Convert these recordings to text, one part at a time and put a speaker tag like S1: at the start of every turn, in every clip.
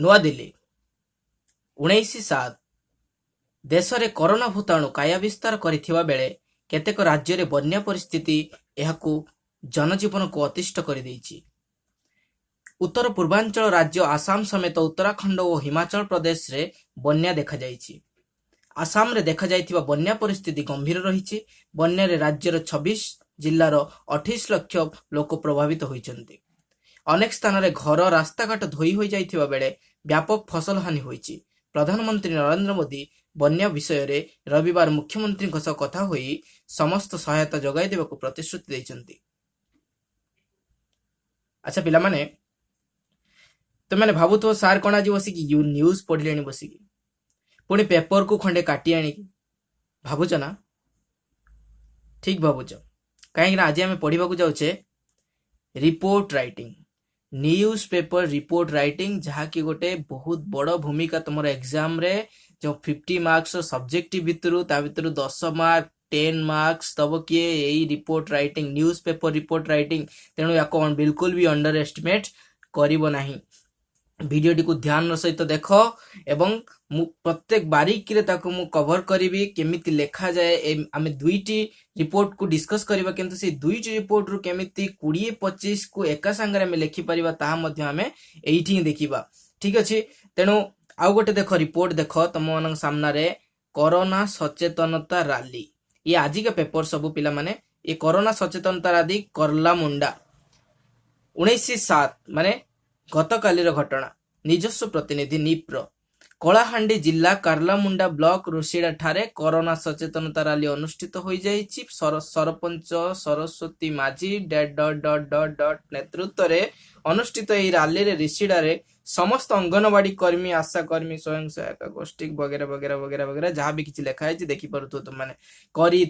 S1: ନୂଆଦିଲ୍ଲୀ 19/7 ଦେଶରେ କରୋନା ଭୂତାଣୁ କାୟା ବିସ୍ତାର କରିଥିବା ବେଳେ କେତେକ ରାଜ୍ୟରେ ବନ୍ୟା ପରିସ୍ଥିତି ଏହାକୁ ଜନଜୀବନକୁ ଅତିଷ୍ଠ କରିଦେଇଛି। ଉତ୍ତର ପୂର୍ବାଞ୍ଚଳ ରାଜ୍ୟ ଆସାମ ସମେତ ଉତ୍ତରାଖଣ୍ଡ ଓ ହିମାଚଳ ପ୍ରଦେଶରେ ବନ୍ୟା ଦେଖାଯାଇଛି। ଆସାମରେ ଦେଖାଯାଇଥିବା ବନ୍ୟା ପରିସ୍ଥିତି ଗମ୍ଭୀର ରହିଛି। ବନ୍ୟାରେ ରାଜ୍ୟର 26 ଜିଲ୍ଲାର 28 ଲକ୍ଷ ଲୋକ ପ୍ରଭାବିତ ହୋଇଛନ୍ତି। ଅନେକ ସ୍ଥାନରେ ଘର ରାସ୍ତାଘାଟ ଧୋଇ ହୋଇଯାଇଥିବା ବେଳେ ବ୍ୟାପକ ଫସଲ ହାନି ହୋଇଛି। ପ୍ରଧାନମନ୍ତ୍ରୀ ନରେନ୍ଦ୍ର ମୋଦି ବନ୍ୟା ବିଷୟରେ ରବିବାର ମୁଖ୍ୟମନ୍ତ୍ରୀଙ୍କ ସହ କଥା ହୋଇ ସମସ୍ତ ସହାୟତା ଯୋଗାଇ ଦେବାକୁ ପ୍ରତିଶ୍ରୁତି ଦେଇଛନ୍ତି। ଆଚ୍ଛା ପିଲାମାନେ, ତୁମେ ଭାବୁଥିବ ସାର୍ କ'ଣ ଆଜି ବସିକି ନ୍ୟୁଜ ପଢିଲେଣି ବସିକି, ପୁଣି ପେପରକୁ ଖଣ୍ଡେ କାଟି ଆଣିକି ଭାବୁଛ ନା? ଠିକ ଭାବୁଛ, କାହିଁକି ନା ଆଜି ଆମେ ପଢିବାକୁ ଯାଉଛେ report writing, news paper report writing, ଯାହାକି ଗୋଟେ ବହୁତ ବଡ ଭୂମିକା ତୁମର ଏକ୍ସାମରେ जो 50 मार्क्स सब्जेक्टिव भितरू ता भितरू 10 मार्क 10 मार्क्स तब किए यही report writing, news paper report writing. तेणु या बिल्कुल भी अंडर एस्टिमेट करिबो नाही। भिडियोटी को ध्यान सहित देख एवं प्रत्येक बारीकी ताको मु कवर करी केमिति लेखा जाए। आमे दुईटी रिपोर्ट को डिस्कस करिबा, किंतु से दुईटी रिपोर्ट रु केमिति 20-25 को एका संगे आमे लेखि परिबा ताहा मध्ये आमे एइठी देखिबा। ठीक अछि। तेणु आउ गोटे देख रिपोर्ट देख तुम मान सामने कोरोना सचेतनता रैली। ये आज का पेपर सबू पिला माने ये कोरोना सचेतनता रैली करला मुंडा 19/7 माने गतकालीर घटना। निजस्व प्रतिनिधि निप्र कलाहांडी जिला कार्लामुंडा ब्लॉक रुषिड़ा ठारे कोरोना सचेतनता रैली अनुष्ठित हो जाइछि। सरपंच सरस्वती माझी नेतृत्व रे अनुष्ठित यह रैली रे ऋषिड़ा रे समस्त अंगनवाड़ी कर्मी, आशा कर्मी, स्वयं सहायता गोष्ठी वगैरह वगैरह वगैरह वगैरह जहाँ भी किसी लिखा है देखी पारुथो तुम माने करी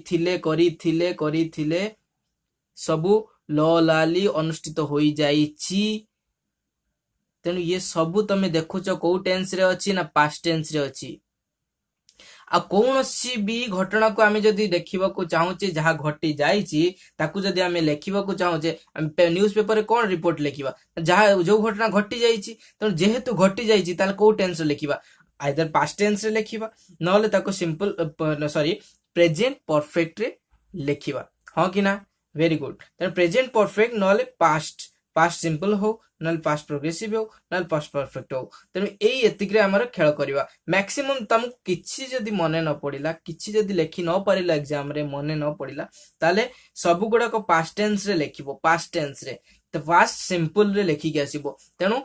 S1: सबू लाली अनुष्ठित हो जाइछि। तेणु ये सबू तमे देखुच कौ टेंस रे अछि ना पास्ट टेंस रे अछि। आ कौनसी भी घटना को आमे जदि देखिबा को चाहूचे जहाँ घटी जाइछि ताकू जदि आमे लेखिबा को चाहूचे न्यूज पेपर रे कोन रिपोर्ट लेखिबा जहाँ जो घटना घटी जाइछि। तेणु जेहेतु घटी जाइछि ताले कौ टेंस रे लेखिबा, आइदर पास्ट टेंस रे लेखिबा नहले ताको सिंपल प्रेजेंट परफेक्ट रे लेखिबा। हां कि ना? Very good. तेणु प्रेजेंट परफेक्ट नहले पास्ट सिंपल हो नहले पास्ट प्रोग्रेसिव हो नहले पास्ट परफेक्ट हो। तेणु एई एतिकरे हमर खेल करिबा। मैक्सिमम तुमको किछि जदि मने न पड़िला, किछि जदि लेखि न परिला, एग्जाम रे मने न पड़िला ताले सब गुडा को पास्ट टेंस रे लेखिबो। पास्ट टेंस रे तो पास्ट सिंपल रे लेखि के आसीबो। तेणु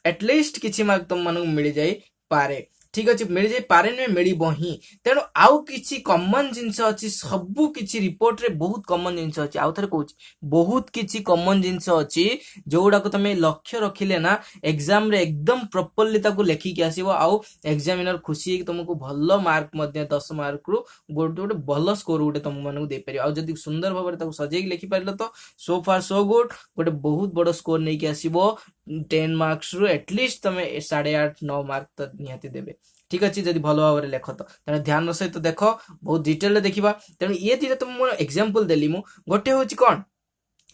S1: एटलीस्ट किछि मार्क तुम मानू मिल जाई पारे। ठीक अछि, मिल जाई पारे ने मिलिबो ही। तेणु आउ किछि कॉमन जिंस अछि, सबु किछि रिपोर्ट रे बहुत कॉमन जिंस अछि। आउ थरे कहूछि बहुत किछि कॉमन जिंस अछि जोडा को तमे लक्ष्य रखिले ना एग्जाम रे एकदम प्रॉपर्ली ताको लेखि के आसीबो। आउ एग्जामिनर खुशी कि तुमको भलो मार्क मध्ये 10 मार्क रु गोटे भलो स्कोर गोटे तुम मानू दे परियो। आउ जदि सुंदर भाबरे ताको सजेई लिखि परिलो तो सो फार सो गुड, गोटे बहुत बड़ स्कोर नै के आसीबो। 10 मार्क्स रु एटलीस्ट तमे 8.5-9 मार्क तो निहाती देबे। ठीक अच्छे, जदि भल भाव लेख तो तेणु ध्यान सहित देख, बहुत डिटेल देखा। तेणु ये दिटा तुम मोर एग्जांपल देली मु। गोटे होची कोन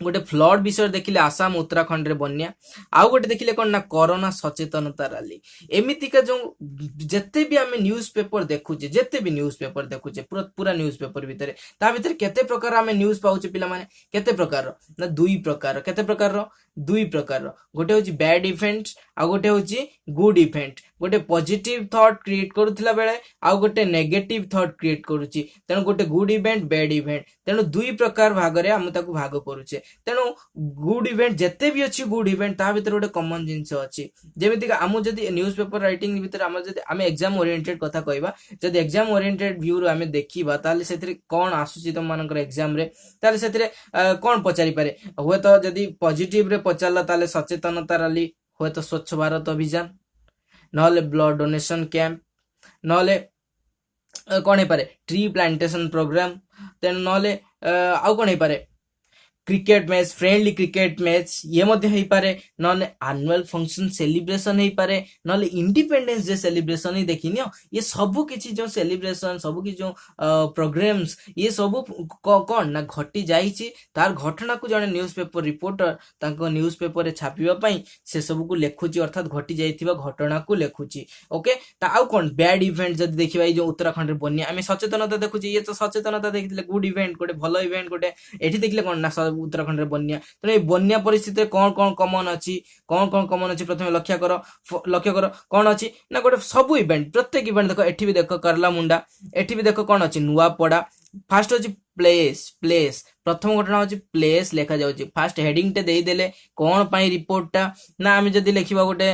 S1: गोटे फ्लड विषय देखिले आसाम उत्तराखंड रे बन्या, आउ गोटे देखिले कोन ना कोरोना सचेतनता रैली। एमितिका जो जत्ते भी आमे न्यूज पेपर देखुचे, जत्ते भी न्यूज पेपर देखुचे पूरा न्यूज पेपर भितरे ता भितरे केते प्रकार आमे न्यूज पाउचे पिला माने? केते प्रकार ना? 2 प्रकार। केते प्रकार? 2 प्रकार। गोटे होची बैड इवेंट आ गोटे होची गुड इवेंट। गोटे पॉजिटिव थॉट क्रिएट करूथिला बेले आ गोटे नेगेटिव थॉट क्रिएट करूची। तेणु गोटे गुड इवेंट बैड इवेंट, तेणु 2 प्रकार भाग रे हम ताको भाग करूचे। तेणु गुड इवेंट जत्ते भी अछि, गुड इवेंट ता भितर गोटे कॉमन जिंस अछि। जेमिति का हम जदि न्यूज पेपर राइटिंग भितर हम जदि हम एग्जाम ओरिएंटेड कथा कहबा, जदि एग्जाम ओरिएंटेड व्यू रो हम देखिबा ताले सेथिरे कोन आसुची तुम मानकर एग्जाम रे, ताले सेथिरे कोन पचारि पारे। होय तो जदि पॉजिटिव रे पचारला ताले सचेतनता रैली, होय तो स्वच्छ भारत अभियान, नहले ब्लड डोनेशन कैंप, नहले कोन हे पारे ट्री प्लांटेशन प्रोग्राम, तेन नहले आउ कोन हे पारे cricket match friendly cricket match ये मध्य हेई पारे नले एनुअल फंक्शन सेलिब्रेशन हेई पारे नले इंडिपेंडेंस डे सेलिब्रेशन ही देखिनियो ये सब किछि जो सेलिब्रेशन सब कि जो प्रोग्राम्स ये सब कोन ना घटी जाईछि तार घटना को जने न्यूज़पेपर रिपोर्टर तांको न्यूज़पेपर रे छापिबा पई से सब को लेखुची अर्थात घटी जाईथिबा घटना को लेखुची ओके ता आउ कोन बैड इवेंट जदी देखिबा ये जो उत्तराखंड रे बन्या आमे सचेतनता देखुची ये तो सचेतनता देखिले गुड इवेंट गोटे भलो इवेंट गोटे एठी देखिले कोन ना उत्तराखंड रे बन्या तो ए बन्या परिस्थिति कोन कोन कॉमन अछि प्रथमे लक्ष्य करो कोन अछि ना गोटे सब इवेंट प्रत्येक इवेंट देखो एठी भी देखो करला मुंडा एठी भी देखो कोन अछि नुवा पड़ा फास्ट अछि प्लेस प्रथम घटना अछि प्लेस लेखा जाउछि फास्ट हेडिंग टे देई देले कोन पई रिपोर्ट टा ना आमे जदी लेखिबा गोटे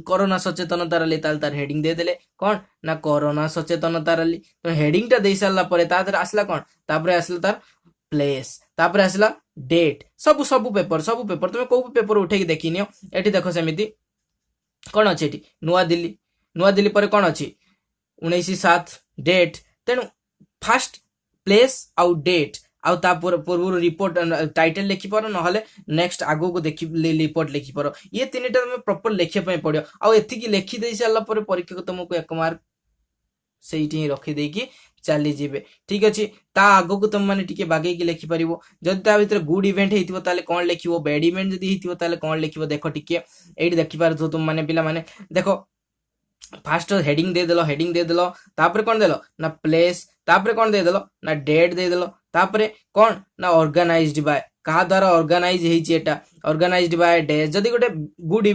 S1: कोरोना सचेतनता रली तार हेडिंग दे देले कोन ना कोरोना सचेतनता रली तो हेडिंग टा देई सारला परे तार आसला कोन तापरे आसला तार प्लेस तापरे आसला डेट सब पेपर तुमे को पेपर उठे के देखिनियो एठी देखो सेमिति कोन अछि एठी नुवा दिल्ली पर कोन अछि 19/7 डेट तेनु फास्ट प्लेस आउ डेट आउ ता पूर्व रिपोर्ट टाइटल लिखि पारो नहले नेक्स्ट आगो को देखि रिपोर्ट लिखि पारो ये तीनटा तुमे प्रॉपर लिखिया पय पड़ियो आउ एथि की लिखि देई साला पर परीक्षा को तुमको 1 मार्क सेठी रखि देई की चली जीवे ठीक अछि ता आगो को तुम माने टिके बागे की लिखि परिबो जदी ता भीतर गुड इवेंट हेतिबो ताले कोन लिखिबो बैड इवेंट जदी हेतिबो ताले कोन लिखिबो देखो टिके एठी देखि पारथो तुम माने पिला माने देखो फास्ट हेडिंग दे देलो तापरे कोन देलो ना प्लेस तापरे कोन दे देलो ना डेट दे देलो तापरे कोन ना ऑर्गेनाइज्ड बाय कहा द्वारा organise हेछि Etah organised by day जदी गोटे गुड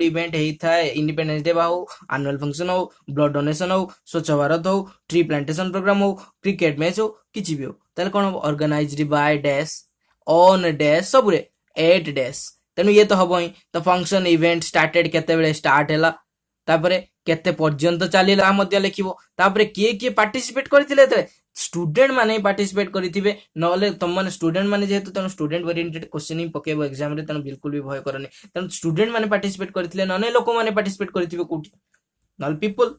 S1: इवेंट हेई थाए इंडिपेंडेंस डे हो एनुअल फंक्शन हो ब्लड डोनेशन हो स्वच्छ भारत हो ट्री प्लांटेशन प्रोग्राम हो क्रिकेट मैच हो किछि भी हो ताले कोन organised by dash on dash सबरे 8 डैश तेनु ये तो हबो ही तो फंक्शन इवेंट स्टार्टेड केते बेले स्टार्ट हैला तापरे केते पर्यंत चलीला मध्य लिखिबो तापरे किए पार्टिसिपेट करथिले ते स्टूडेंट माने पार्टिसिपेट करिथिबे नले तुम माने स्टूडेंट माने जेतु तनु स्टूडेंट ओरिएंटेड क्वेश्चनिंग पकेबो एग्जाम रे तनु बिल्कुल भी भय करनी तनु स्टूडेंट माने पार्टिसिपेट करथिले नने लोक माने पार्टिसिपेट करथिबे कोठी नल पीपल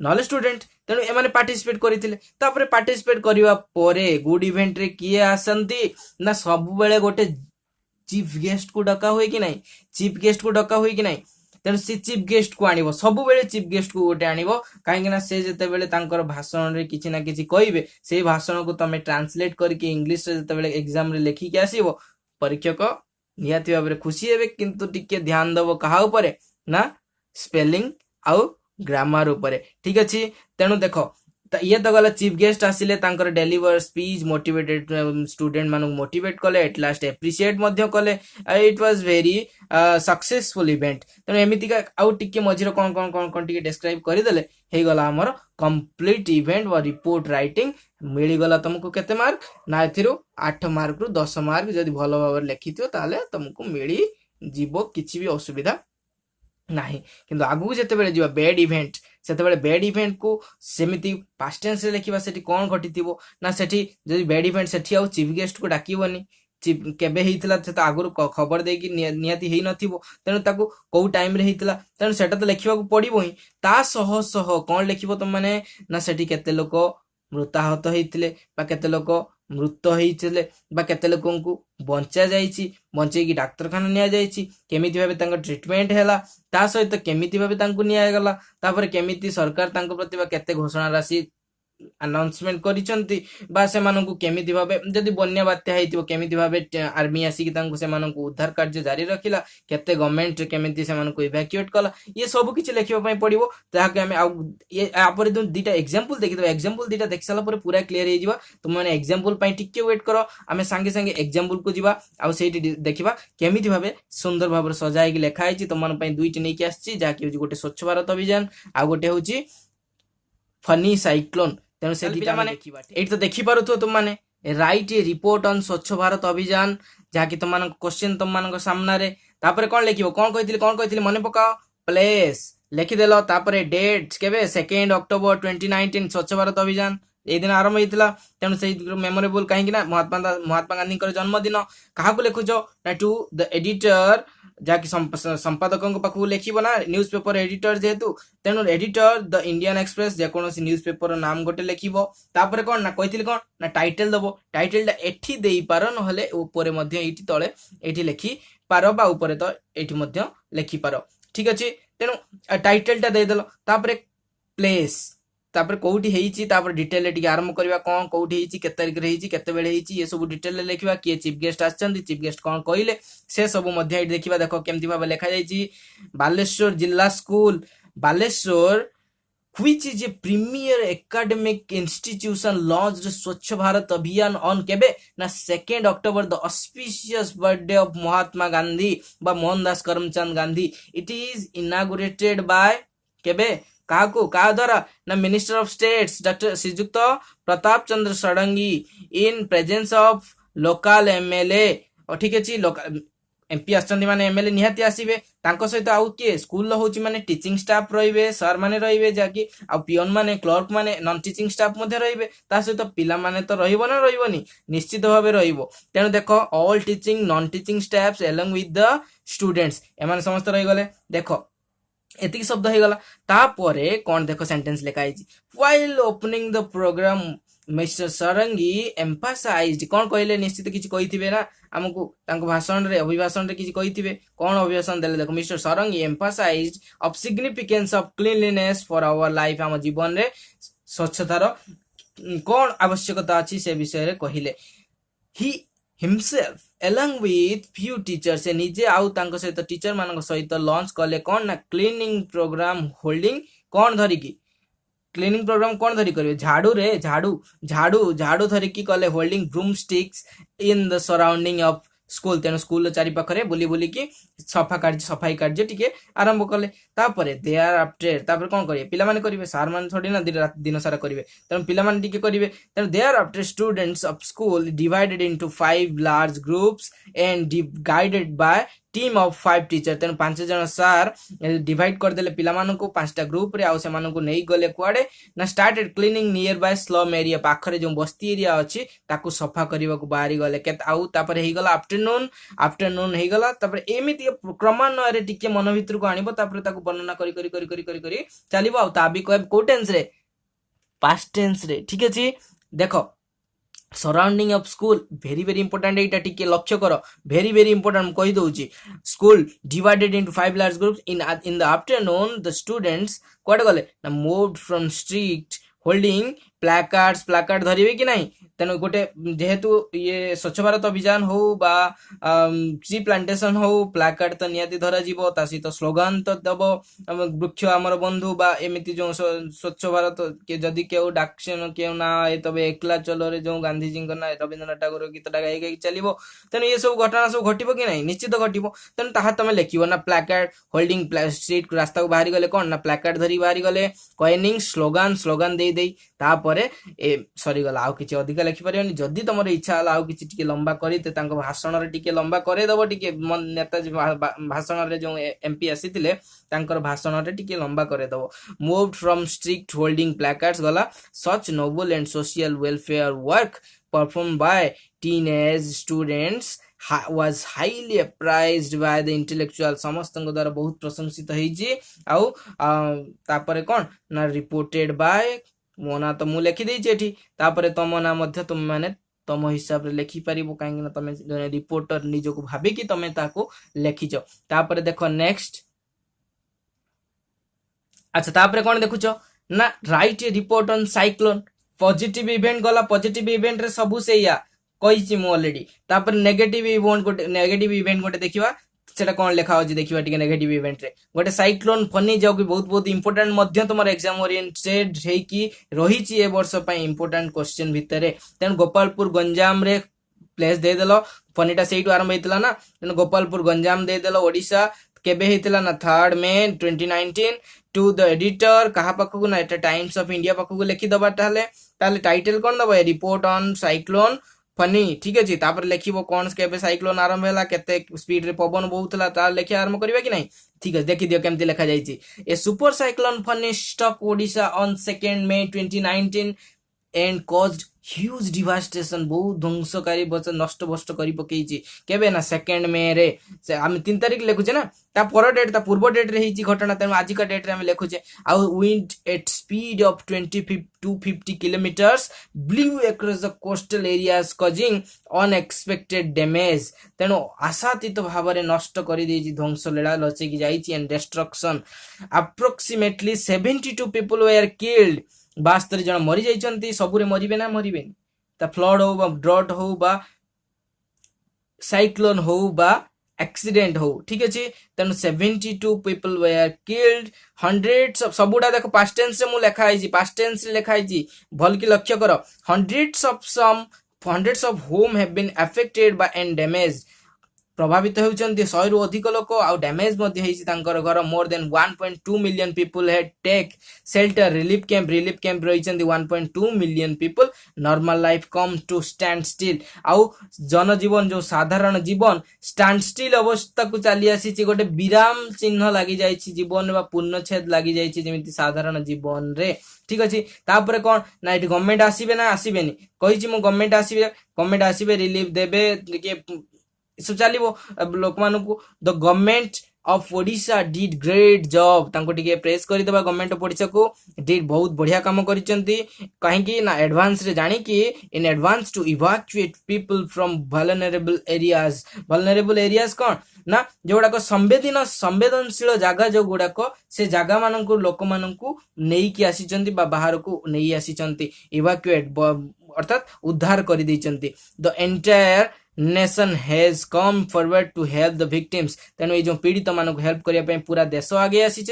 S1: नले स्टूडेंट तेनु ए माने पार्टिसिपेट करथिले तापरे पार्टिसिपेट करिवा परे गुड इवेंट रे किए आसंती ना सब बेले गोटे चीफ गेस्ट को डका हुए कि नहीं चीफ गेस्ट को डका हुए कि नहीं तेणु से चीफ गेस्ट को आनिबो सब बेले चीफ गेस्ट को गोटे आनिबो काहेकि ना से जते बेले तांकर भाषण रे किछि ना किछि कहिबे से भाषण को तमे ट्रांसलेट करके इंग्लिश रे जते बेले एग्जाम रे लेखि के आसीबो परीक्षक नियाति भाबरे खुशी हेबे किंतु टिके ध्यान दबो कहा ऊपर ना स्पेलिंग आउ ग्रामर ऊपर ठीक अछि तेणु देखो ये तो गला चीफ गेस्ट आसिले तांकर डेलीवर स्पीच मोटिवेटेड स्टूडेंट मानु मोटिवेट कले एट लास्ट एप्रिशिएट मध्य कले it was very successful event तेणु एमिति का आउ टिके मझिर कोन टिके डिस्क्राइब करि देले हे गला हमर कंप्लीट इवेंट व रिपोर्ट राइटिंग मिली गला तुमको केते मार्क ना एथिरु 8 मार्क रु 10 मार्क जदी भलो भाबर लिखिथियो ताले तुमको मिली जीवो किछि भी असुविधा नाही किंतु आगु जते बेले जीवा बैड इवेंट सेते बेले बैड इवेंट को सेमिति पास्ट टेंस रे लिखिबा सेठी कोन घटिथिबो ना सेठी जदी बैड इवेंट सेठी आउ चीफ गेस्ट को डाकिबोनी चीफ केबे हेइतला से आगुर खबर देकी नियाती हेइ नथिबो तेनु ताकू को टाइम रे हेइतला तेनु सेटा तो लिखिबा को पड़िबो ही ता सह कोन लिखिबो तुम माने ना सेठी केते लोक मृताहत हेइतिले बा केते लोक मृत हेइतिले बा केते लोकन को बंचा जाईची बंचे की डाक्तरखाना निया जाईची केमिति भाबे तांको ट्रीटमेंट हैला ता सहित केमिति भाबे तांको निया गला तापर केमिति सरकार तांको प्रतिभा केते घोषणा राशि अनाउंसमेंट करिसंती बा से माननकु केमिति भाबे जदी बन्या बात्या हेतिबो केमिति भाबे आर्मी आसी कि तांको से माननकु उद्धार कार्य जारी रखिला केते गवर्नमेंट केमिति से माननकु इवैक्यूएट कला ये सब किछि लेखिबा पई पड़िबो ताके हमें आ ये आपर दुटा एग्जांपल देखि दबा एग्जांपल दुटा देख साला पर पूरा क्लियर हे जिवा तुम माने एग्जांपल पई टिके वेट करो हमें संगे संगे एग्जांपल को जिवा आ सेठी देखिबा केमिति भाबे सुंदर भाबर सजाय कि लेखा आइछि तुम मन पई दुईटी नै कि आछि जा कि गोटे स्वच्छ भारत अभियान आ गोटे होछि फनी साइक्लोन तेणु से एठी तो देखि पारुथो तुम माने राइट ए रिपोर्ट ऑन स्वच्छ भारत अभियान जाकि तुम मान क्वेश्चन तुम मान सामना रे तापरे कोन लिखिबो कोन कहितली मने पकाओ प्लेस लिखि देलो तापरे डेट केबे 2 अक्टोबर 2019 स्वच्छ भारत अभियान ए दिन आरंभ हेतिला तेणु से मेमोरेबल काहे कि ना महात्मा गांधी जन्मदिन काहा को लिखुजो ना टू द एडिटर ଯାହାକି ସମ୍ପାଦକଙ୍କ ପାଖକୁ ଲେଖିବ ନା ନ୍ୟୁଜ ପେପର ଏଡିଟର ଯେହେତୁ, ତେଣୁ ଏଡିଟର ଦ ଇଣ୍ଡିଆନ ଏକ୍ସପ୍ରେସ ଯେକୌଣସି ନ୍ୟୁଜ ପେପର ନାମ ଗୋଟେ ଲେଖିବ। ତାପରେ କଣ ନା କହିଥିଲି କଣ ନା ଟାଇଟେଲ ଦବ। ଟାଇଟେଲଟା ଏଠି ଦେଇପାର, ନହେଲେ ଉପରେ ମଧ୍ୟ ଏଇଠି ତଳେ ଏଇଠି ଲେଖିପାର, ବା ଉପରେ ତ ଏଇଠି ମଧ୍ୟ ଲେଖିପାର। ଠିକ ଅଛି, ତେଣୁ ଟାଇଟେଲଟା ଦେଇଦେଲ। ତାପରେ ପ୍ଲେସ୍, ତାପରେ କୋଉଠି ହେଇଛି, ତାପରେ ଡିଟେଲରେ ଟିକେ ଆରମ୍ଭ କରିବା, କଣ କୋଉଠି ହେଇଛି, କେତେ ତାରିଖରେ ହେଇଛି, କେତେବେଳେ ହେଇଛି, ଏ ସବୁ ଡିଟେଲରେ ଲେଖିବା। କିଏ ଚିଫ ଗେଷ୍ଟ ଆସିଛନ୍ତି, ଚିଫ ଗେଷ୍ଟ କଣ କହିଲେ, ସେ ସବୁ ମଧ୍ୟ ଏଠି ଦେଖିବା। ଦେଖ କେମିତି ଭାବେ ଲେଖାଯାଇଛି, ବାଲେଶ୍ୱର ଜିଲ୍ଲା school Balasore which is a premier academic institution launched Swachh Bharat Abhiyan on କେବେ ନା 2nd October, the auspicious birthday of Mahatma Gandhi ବା Mohandas Karamchand Gandhi. it is inaugurated by କେବେ କାହାକୁ କାହା ଦ୍ୱାରା ନା minister of states doctor Shriyukta Pratap Chandra Sarangi in presence of local MLA. ଠିକ ଅଛି, ଏମପି ଆସିଛନ୍ତି ମାନେ ଏମଏଲଏ ନିହାତି ଆସିବେ। ତାଙ୍କ ସହିତ ଆଉ କିଏ ସ୍କୁଲର ହଉଛି ମାନେ ଟିଚିଂ ଷ୍ଟାଫ ରହିବେ, ସାର୍ ମାନେ ରହିବେ, ଯାହାକି ଆଉ ପିଅନ ମାନେ, କ୍ଲର୍କ ମାନେ, ନନ୍ ଟିଚିଂ ଷ୍ଟାଫ ମଧ୍ୟ ରହିବେ। ତା ସହିତ ପିଲାମାନେ ତ ରହିବ ନା ରହିବନି, ନିଶ୍ଚିତ ଭାବେ ରହିବ। ତେଣୁ ଦେଖ all teaching non teaching staffs along with the students, ଏମାନେ ସମସ୍ତେ ରହିଗଲେ। ଦେଖ ଏତିକି ଶବ୍ଦ ହେଇଗଲା। ତାପରେ କଣ ଦେଖ ସେଣ୍ଟେନ୍ସ ଲେଖା ହେଇଛି, while opening the program mister Sarangi emphasized, କଣ କହିଲେ, ନିଶ୍ଚିତ କିଛି କହିଥିବେ ନା ଆମକୁ ତାଙ୍କ ଭାଷଣରେ, ଅଭିଭାଷଣରେ କିଛି କହିଥିବେ। କଣ ଅଭିଭାଷଣ ଦେଲେ ଦେଖ, mister Sarangi emphasized of significance of cleanliness for our life, ଆମ ଜୀବନରେ ସ୍ୱଚ୍ଛତାର କଣ ଆବଶ୍ୟକତା ଅଛି ସେ ବିଷୟରେ କହିଲେ। he himself along with few teachers, ସେ ନିଜେ ଆଉ ତାଙ୍କ ସହିତ ଟିଚର ମାନଙ୍କ ସହିତ ଲଞ୍ଚ କଲେ କଣ ନା କ୍ଲିନିଂ ପ୍ରୋଗ୍ରାମ ହୋଲ୍ଡିଂ, କଣ ଧରିକି କ୍ଲିନିଂ ପ୍ରୋଗ୍ରାମ କଣ ଧରି କରିବେ, ଝାଡୁରେ ଝାଡୁ ଧରିକି କଲେ, holding broom sticks in the surrounding of school. ତେଣୁ ସ୍କୁଲର ଚାରି ପାଖରେ ବୁଲି ବୁଲିକି ସଫାଇ କାର୍ଯ୍ୟ ଟିକେ ଆରମ୍ଭ କଲେ। ତାପରେ ଦେୟାର ଆଫ୍ଟର, ତାପରେ କଣ କରିବେ, ପିଲାମାନେ କରିବେ, ସାର୍ ମାନେ ଥୋଡି ନା ଦିନ ସାରା କରିବେ, ତେଣୁ ପିଲାମାନେ ଟିକେ କରିବେ। ତେଣୁ thereafter students of school divided into 5 large groups and guided by team of 5 teacher, ତେଣୁ 5 ଜଣ ସାର୍ ଡିଭାଇଡ କରିଦେଲେ ପିଲାମାନଙ୍କୁ 5ଟା ଗ୍ରୁପରେ, ଆଉ ସେମାନଙ୍କୁ ନେଇ ଗଲେ କୁଆଡେ ନା started cleaning nearby slum area, ପାଖରେ ଯୋଉ ବସ୍ତି ଏରିଆ ଅଛି ତାକୁ ସଫା କରିବାକୁ ବାହାରି ଗଲେ। ଆଉ ତାପରେ ହେଇଗଲା ଆଫ୍ଟରନୁନ ହେଇଗଲା। ତାପରେ ଏମିତି କ୍ରମାନ୍ୱୟରେ ଟିକେ ମନ ଭିତରକୁ ଆଣିବ, ତାପରେ ତାକୁ ବର୍ଣ୍ଣନା କରି କରି କରି କରି କରି କରି ଚାଲିବ। ଆଉ ତା ବି କହିବ କୋଉ ଟେନ୍ସରେ, ପାଷ୍ଟ ଟେନ୍ସରେ। ଠିକ ଅଛି, ଦେଖ surrounding of school very very important, ଏଇଟା ଟିକେ ଲକ୍ଷ୍ୟ କର, ଭେରି ଭେରି ଇମ୍ପୋର୍ଟାଣ୍ଟ ମୁଁ କହିଦଉଛି। School divided into 5 large groups in the afternoon, the students କୁଆଡେ ଗଲେ ନା moved from street holding placard ଧରିବେ କି ନାହିଁ। ତେଣୁ ଗୋଟେ ଯେହେତୁ ଇଏ ସ୍ୱଚ୍ଛ ଭାରତ ଅଭିଯାନ ହଉ ବା ଟ୍ରି ପ୍ଲାଣ୍ଟେସନ ହଉ, ପ୍ଲାକାର୍ଡ ତ ନିହାତି ଧରାଯିବ, ତା ସହିତ ସ୍ଲୋଗାନ ତ ଦବ, ବୃକ୍ଷ ଆମର ବନ୍ଧୁ ବା ଏମିତି ଯୋଉ ସ୍ୱଚ୍ଛ ଭାରତ ଯଦି କେଉ ଡାକ୍ସନ କେଉ ନା ତବେ ଏକଲା ଚଲୋରେ ଯୋଉ ଗାନ୍ଧିଜୀଙ୍କ ନା ରବୀନ୍ଦ୍ରନାଥ ଟାଗୋର ଗୀତଟା ଗାଇ ଗାଇ ଚାଲିବ। ତେଣୁ ଏ ସବୁ ଘଟଣା ସବୁ ଘଟିବ କି ନାହିଁ, ନିଶ୍ଚିତ ଘଟିବ। ତେଣୁ ତାହା ତମେ ଲେଖିବ ନା ପ୍ଲାକାର୍ଡ ହୋଲ୍ଡିଂ, ଷ୍ଟ୍ରିଟ ରାସ୍ତାକୁ ବାହାରି ଗଲେ କଣ ନା ପ୍ଲାକାର୍ଡ ଧରି ବାହାରି ଗଲେ, କଏନିଂ ସ୍ଲୋଗାନ ଦେଇ ତାପରେ ଏ ସରିଗଲା। ଆଉ କିଛି ଅଧିକା ଲେଖିପାରିବନି। ଯଦି ତମର ଇଚ୍ଛା ହେଲା ଆଉ କିଛି ଟିକେ ଲମ୍ବା କରି ତାଙ୍କ ଭାଷଣରେ ଟିକେ ଲମ୍ବା କରେଇଦବ, ଟିକେ ନେତାଜୀ ଭାଷଣରେ ଯୋଉ ଏମପି ଆସିଥିଲେ ତାଙ୍କର ଭାଷଣରେ ଟିକେ ଲମ୍ବା କରେଇଦବ। ମୁଭଡ ଫ୍ରମ ଷ୍ଟ୍ରିକ୍ଟ ହୋଲ୍ଡିଂ ପ୍ଲାକାର୍ଡସ୍ ଗଲା, such noble and social welfare work performed by teenage students was highly appraised by the intellectual, ସମସ୍ତଙ୍କ ଦ୍ୱାରା ବହୁତ ପ୍ରଶଂସିତ ହେଇଛି। ଆଉ ତାପରେ କଣ ନା ରିପୋର୍ଟେଡ ବାय, ମୋ ନାଁ ତ ମୁଁ ଲେଖିଦେଇଛି ଏଠି, ତାପରେ ତମ ନାଁ ମଧ୍ୟ ତୁମେ ମାନେ ତମ ହିସାବରେ ଲେଖିପାରିବ, କାହିଁକି ନା ତମେ ଜଣେ ରିପୋର୍ଟର ନିଜକୁ ଭାବିକି ତମେ ତାକୁ ଲେଖିଛ। ତାପରେ ଦେଖ ନେକ୍ସଟ, ଆଚ୍ଛା ତାପରେ କଣ ଦେଖୁଛ ନା write a report on cyclone, positive event ଗଲା, ପଜିଟିଭ ଇଭେଣ୍ଟରେ ସବୁ ସେଇଆ କହିଛି ମୁଁ ଅଲରେଡି। ତାପରେ ନେଗେଟିଭ ଇଭେଣ୍ଟ ଗୋଟେ ଦେଖିବା, সেটা কোন লেখা আছে দেখিবা টিকে নেগেটিভ ইভেন্টরে গোটে সাইক্লোন ফনি যাও কি বহুত বহুত ইম্পর্টান্ট মধ্য তোমার এক্সাম ওরিয়েন্টেড ହେଇକି ରହିଛି ଏ ବର୍ଷ ପାଇଁ ଇମ୍ପୋର୍ଟାଣ୍ଟ କ୍ୱେଶ୍ଚନ ଭିତରେ। ତେଣୁ ଗୋପାଳପୁର ଗଞ୍ଜାମରେ ପ୍ଲେସ୍ ଦେଇଦେଲ, ଫନିଟା ସେଇଠୁ ଆରମ୍ଭ ହେଇଥିଲା ନା, ତେଣୁ ଗୋପାଳପୁର ଗଞ୍ଜାମ ଦେଇଦେଲ। ଓଡ଼ିଶା କେବେ ହେଇଥିଲା ନା 3rd May 2019 to the editor, କାହା ପାଖକୁ ନା ଏଟା ଟାଇମ୍ସ ଅଫ ଇଣ୍ଡିଆ ପାଖକୁ ଲେଖିଦବା। ତାହେଲେ ଟାଇଟେଲ କଣ ଦବ, ରିପୋର୍ଟ ଅନ୍ ସାଇକ୍ଲୋନ ଫନି। ଠିକ ଅଛି, ତାପରେ ଲେଖିବ କଣ କେବେ ସାଇକ୍ଲୋନ ଆରମ୍ଭ ହେଲା, କେତେ ସ୍ପିଡ ରେ ପବନ ବହୁଥିଲା, ତାର ଲେଖିବା ଆରମ୍ଭ କରିବା କି ନାହିଁ। ଠିକ ଅଛି, ଦେଖିଦିଅ କେମିତି ଲେଖା ଯାଇଛି। A super cyclone Fani struck Odisha on 2nd May 2019 and caused huge devastation बहुत ध्वंसकारी नष्ट भष्ट कर पकई केबे ना 2 मे रे आम 3 तारिख लिखुचे ना ता पर डेट ता पूर्व डेट रे ही घटना तेणु आज का डेट रे आम लिखुचे आउ wind at speed of 250 kilometres blue across the coastal areas causing unexpected damage तेणु आशातीत भाव में नष्ट कर ध्वंस लीला लचेकी जाइछि and destruction approximately 72 people were killed 72 जन मरी जाइछन्ति सबुरे मरिबे ना मरिबेनी ता फ्लड हो बा ड्रॉट हो बा साइक्लोन हो बा एक्सीडेंट हो ठीक अछि तेणु 72 people were killed hundreds of सबुडा देखो पास्ट टेंस रे मु लेखा आइछि पास्ट टेंस रे लेखा आइछि भल की लक्ष्य करो hundreds of home have been affected by and damaged प्रभावित होउचंती 100 रु अधिक लोक आउ डैमेज मध्ये हेछि तांकर घर more than 1.2 million people had take shelter relief camp रहिचंती 1.2 million people normal life come to stand still आउ जनजीवन जो साधारण जीवन स्टैंड स्टिल अवस्था को चली आसी गोटे विराम चिन्ह लागि जाइछि जीवन बा पूर्णछेद लागि जाइछि जेमिति साधारण जीवन रे ठीक अछि तापर कोन ना इट गवर्नमेंट आसीबे ना आसीबेनी कहिछि मु गवर्नमेंट आसीबे रिलीफ देबे के सब चलिबो लोक मानकु the government of Odisha did great job तांको टिके प्रेस करि देबा गवर्नमेंट ऑफ ओडिशा को डिड बहुत बढ़िया काम करिसंती काहे कि ना एडवांस रे जानि कि in advance to evacuate people from vulnerable areas कोन ना जोडा को संवेदनशील जागा जो गुडा को से जागा मानकु लोक मानकु नेई कि आसीचंती बा बाहर को नेई आसीचंती इवैक्यूएट अर्थात उद्धार करि दैचंती the entire nation has come forward to help the victims तेणु ये जो पीड़ित मानक हेल्प करने पूरा देश आगे आसी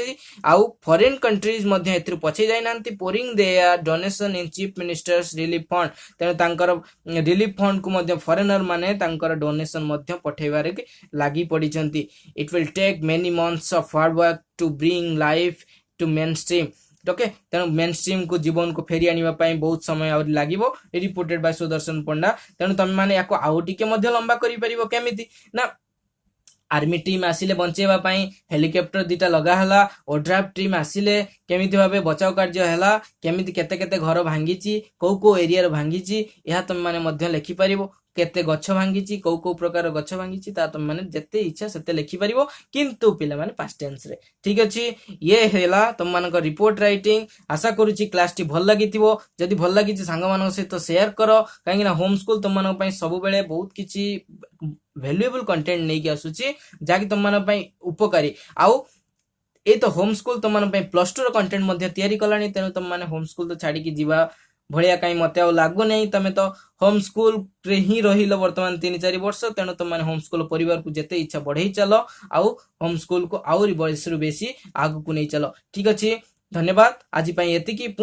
S1: आउ फॉरेन कंट्रीज मध्य एथि पछे जाई नांती pouring their donation in chief minister's relief fund तेणु तांकर रिलीफ फंड को मध्य फॉरेनर माने तांकर डोनेशन मध्य पठेबारे लागि पडिचंती it will take many months of hard work to bring life to mainstream okay तेणु मेन स्ट्रीम को जीवन को फेरी आनिबा पई बहुत समय और लागिवो रिपोर्टेड बाय सुदर्शन पंडा तेणु तमे माने याको आउ टिके मध्य लंबा करि परिबो केमिति ना आर्मी टीम आसिले बंचेबा पई हेलिकॉप्टर दिटा लगा हला ओड्राफ्ट टीम आसिले केमिति भाबे बचाव कार्य हला केमिति केते केते घर भांगीची को एरिया रे भांगीची या तमे माने मध्य लिखि परिबो केते गच्छ भांगीची को प्रकार गच्छ भांगीची ता तमे माने जते इच्छा सेते लिखि परिबो किंतु पिला माने पास्ट टेंस रे ठीक अछि ये हेला तम मानक रिपोर्ट राइटिंग आशा करूची क्लास टी भल लागिथिबो जदी भल लागिची सांग मानक सहित शेयर करो काहे ना होम स्कूल तम मानक पई सब बेले बहुत किछि वैल्यूएबल कंटेंट नै कि आसुची जाकी तम मानक पई उपकारी आउ ए तो होम स्कूल तम मानक पई +2 रो कंटेंट मध्ये तयारी कलानी तेनु तम माने होम स्कूल तो छाडी कि जीवा भलिया कहीं मत लागू नहीं तमें तो होम स्कूल रे ही रही वर्तमान 3-4 वर्ष तेणु तुम मैंने होम स्कूल परिवार को जिते इच्छा बढ़ई चलो आउ होम स्कूल को आउरी बेसी आगु को नहीं चलो ठीक अच्छे धन्यवाद आज एति